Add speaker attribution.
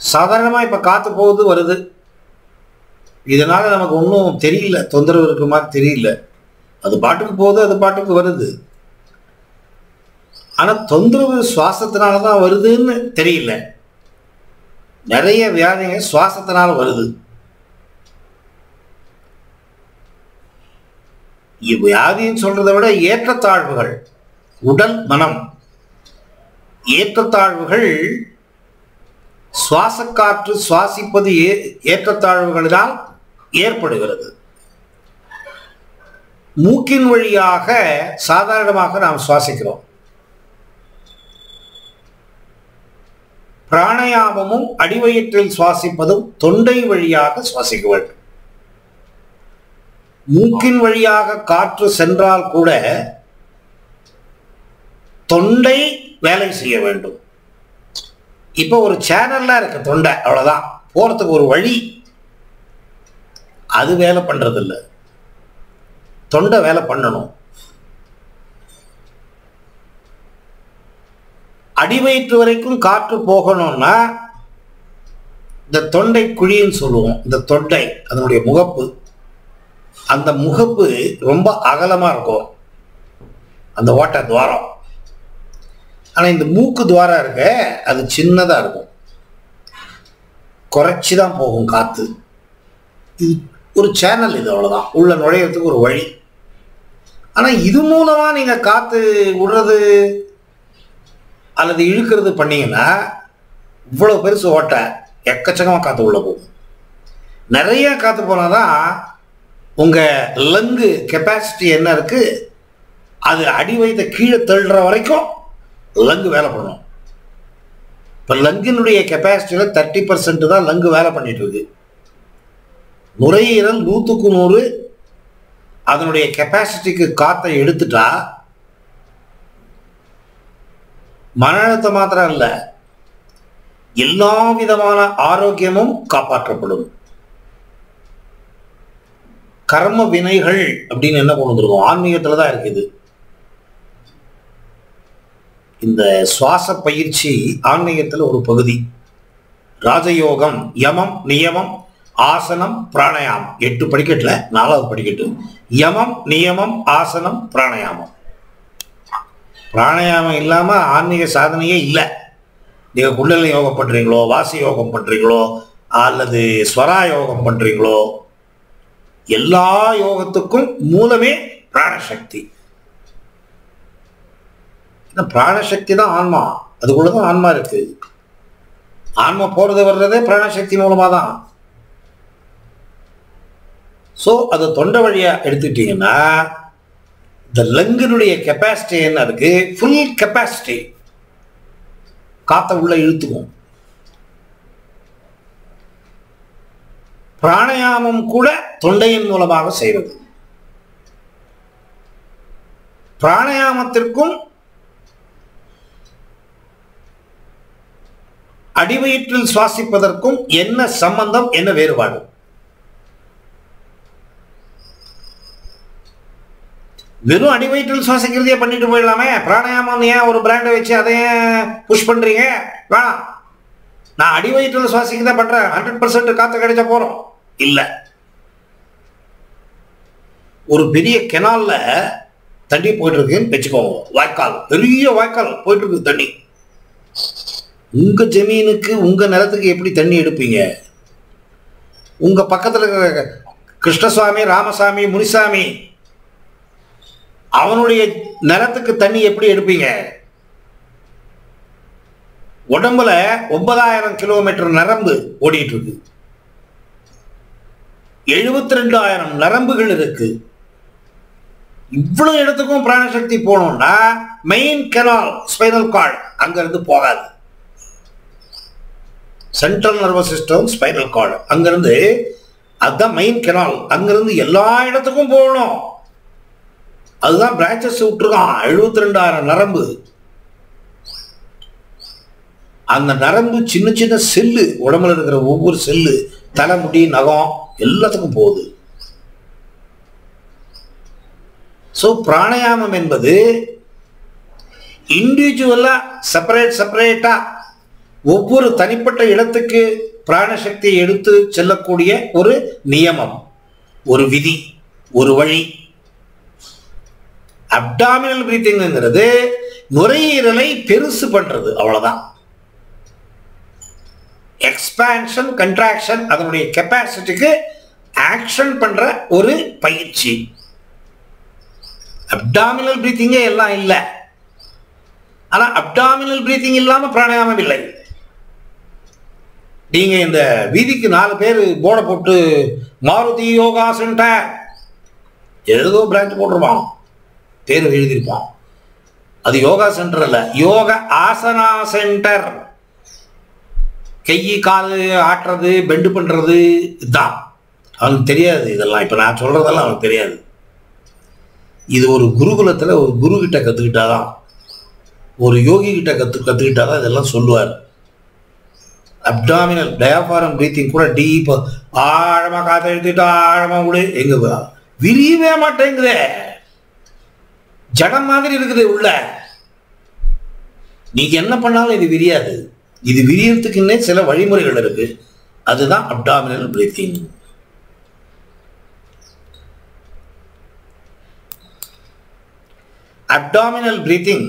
Speaker 1: சாதாரணமாக இப்போ காற்று போகுது வருது, இதனால் நமக்கு ஒன்றும் தெரியல, தொந்தரவு இருக்கிற மாதிரி தெரியல. அது பாட்டுக்கு போகுது, அது பாட்டுக்கு வருது. ஆனால் தொந்தரவு சுவாசத்தினால தான் வருதுன்னு தெரியல. நிறைய வியாதிங்க சுவாசத்தினால வருது. வியாதின்னு சொல்றதை விட ஏற்றத்தாழ்வுகள், உடல் மனம் ஏற்றத்தாழ்வுகள், சுவாச காற்று சுவாசிப்பது ஏற்றத்தாழ்வுகளினால் ஏற்படுகிறது. மூக்கின் வழியாக சாதாரணமாக நாம் சுவாசிக்கிறோம். பிராணயாமமும் அடிவயிற்றில் சுவாசிப்பதும் தொண்டை வழியாக சுவாசிக்க வேண்டும். மூக்கின் வழியாக காற்று சென்றால் கூட தொண்டை வேலை செய்ய வேண்டும். இப்போ ஒரு சேனல்ல இருக்கு தொண்டை, அவ்வளவுதான், போறதுக்கு ஒரு வழி, அது வேலை பண்றது இல்லை. தொண்டை வேலை பண்ணணும். அடிவயிற்று வரைக்கும் காற்று போகணும்னா இந்த தொண்டை குழின்னு சொல்லுவோம். இந்த தொண்டை அதனுடைய முகப்பு, அந்த முகப்பு ரொம்ப அகலமா இருக்கும், அந்த ஓட்டை துவாரம். ஆனா இந்த மூக்கு துவாரம் இருக்க அது சின்னதா இருக்கும், குறைச்சிதான் போகும் காத்து. இது ஒரு சேனல், இது அவ்வளவுதான், உள்ள நுழையறதுக்கு ஒரு வழி. ஆனா இது மூலமா நீங்க காத்து விடுறது அல்லது இழுக்கிறது பண்ணீங்கன்னா இவ்வளவு பெருசு ஓட்டை, எக்கச்சக்கமா காத்து உள்ள போகும். நிறைய காத்து போனாதான் உங்க லங்கு கெப்பாசிட்டி என்ன இருக்கு, அது அடி வைத்த கீழே தள்ளுற வரைக்கும் லங்கு வேலை பண்ணணும். இப்போ லங்கினுடைய கெப்பாசிட்டியில 30% தான் லங்கு வேலை பண்ணிட்டு இருக்கு. நுரையீரல் 100க்கு 100 அதனுடைய கெப்பாசிட்டிக்கு காத்தை எடுத்துட்டா மன அழுத்தம் மாத்திரம் இல்லை, எல்லா விதமான ஆரோக்கியமும் காப்பாற்றப்படும். கர்ம வினைகள் அப்படின்னு என்ன கொண்டு வந்திருக்கோம், ஆன்மீகத்துல தான் இருக்குது. இந்த சுவாச பயிற்சி ஆன்மீகத்தில் ஒரு பகுதி. ராஜயோகம், யமம், நியமம், ஆசனம், பிராணாயாமம், 8 படிக்கட்டுல 4வது படிக்கட்டு. யமம், நியமம், ஆசனம், பிராணாயாமம். பிராணாயாமம் இல்லாம ஆன்மீக சாதனையே இல்லை. நீங்க குண்டலினி யோகம் பண்றீங்களோ, வாசி யோகம் பண்றீங்களோ, அல்லது ஸ்வரா யோகம் பண்றீங்களோ, எல்லா யோகத்துக்கும் மூலமே பிராணசக்தி. பிராணசக்தி தான் ஆன்மா, அதுக்குள்ளதான் ஆன்மா இருக்கு. ஆன்மா போறது வர்றதே பிராணசக்தி மூலமா தான். ஸோ அது தொண்டை வழியா எடுத்துக்கிட்டீங்கன்னா இந்த லங்கினுடைய கெப்பாசிட்டி என்ன இருக்கு, ஃபுல் கெப்பாசிட்டி, காத்த உள்ள இழுத்துக்கும். பிராணாயாமம் கூட தொண்டையின் மூலமாக செய்வது. பிராணாயாமத்திற்கும் அடிவயிற்றில் சுவாசிப்பதற்கும் என்ன சம்பந்தம், என்ன வேறுபாடு? வெறும் அடிவயிற்றில் சுவாசிக்கிறதே பண்ணிட்டு போயிடலாமே. பிராணாயாமம் ஏன் ஒரு பிராண்டை வச்சு அதையே புஷ் பண்றீங்க? வேணாம், நான் அடிவயிற்றில் சுவாசிக்கதான் பண்றேன், 100% காத்து கிடைச்சா போறோம் இல்ல. ஒரு பெரிய கெனால்ல தண்ணி போயிட்டு இருக்குன்னு வச்சுக்கோங்க, வாய்க்கால், பெரிய வாய்க்கால் போயிட்டு இருக்கு தண்ணி. உங்க ஜமீனுக்கு, உங்க நிலத்துக்கு எப்படி தண்ணி எடுப்பீங்க? உங்க பக்கத்துல இருக்கிற கிருஷ்ணசுவாமி, ராமசாமி, முனிசாமி அவனுடைய நிலத்துக்கு தண்ணி எப்படி எடுப்பீங்க? உடம்புல 9000 கிலோமீட்டர் நரம்பு ஓடிட்டு இருக்கு, 72,000 நரம்புகள் இருக்கு. இவ்வளவு இடத்துக்கும் பிராணசக்தி போகணும்னா மெயின் கெனால், ஸ்பைனல் கார்டு, அங்க இருந்து போகாது. Central nervous system, spinal cord, அங்கிருந்து, அதுதான் மெயின் கெனால், அங்கிருந்து எல்லா இடத்துக்கும் போகணும். அதுதான் பிரான்சஸ் விட்டுருக்கான், 72,000 நரம்பு. அந்த நரம்பு சின்ன சின்ன செல்லு, உடம்புல இருக்கிற ஒவ்வொரு செல்லு, தலைமுடி, நகம் எல்லாத்துக்கும் போகுது. ஸோ பிராணாயாமம் என்பது இண்டிவிஜுவலா செப்பரேட்டா ஒவ்வொரு தனிப்பட்ட இடத்துக்கு பிராணசக்தியை எடுத்து செல்லக்கூடிய ஒரு நியமம், ஒரு விதி, ஒரு வழி. அப்டாமினல் பிரீத்திங்கிறது நுரையீரலை பெருசு பண்றது, அவ்வளவுதான். எக்ஸ்பான்ஷன், கண்ட்ராக்ஷன், அதனுடைய கெப்பாசிட்டிக்கு ஆக்ஷன் பண்ற ஒரு பயிற்சி. அப்டாமினல் பிரீத்திங்கே எல்லாம் இல்லை. ஆனா அப்டாமினல் பிரீத்திங் இல்லாம பிராணாயாமம் இல்லை. நீங்க இந்த வீதிக்கு 4 பேர் போர்டை போட்டு மாருதி யோகா சென்டர் ஏதோ பிரான்ச் போட்டுருப்பான், பேர் எழுதியிருப்பான். அது யோகா சென்டர் அல்ல, யோக ஆசனா சென்டர். கை கால் ஆட்டுறது, பெண்டு பண்றது இதுதான். அவனுக்கு தெரியாது இதெல்லாம். இப்ப நான் சொல்றதெல்லாம் அவனுக்கு தெரியாது. இது ஒரு குருகுலத்துல ஒரு குரு கிட்ட கத்துக்கிட்டாதான், ஒரு யோகி கிட்ட கத்துக்கிட்டாதான் இதெல்லாம் சொல்லுவார். அப்டாமினல் டயாஃப்ராம் பிரீத்திங் கூட டீப், ஆழமா காத்த எழுதிட்டு ஆழமா விடு, எங்க விரியவே மாட்டேங்குதே, ஜடம் மாதிரி இருக்குது உள்ள. நீங்க என்ன பண்ணாலும் இது விரியாது. இது விரியறதுக்குன்னே சில வழிமுறைகள் இருக்கு. அதுதான் அப்டாமினல் பிரீத்திங். Abdominal breathing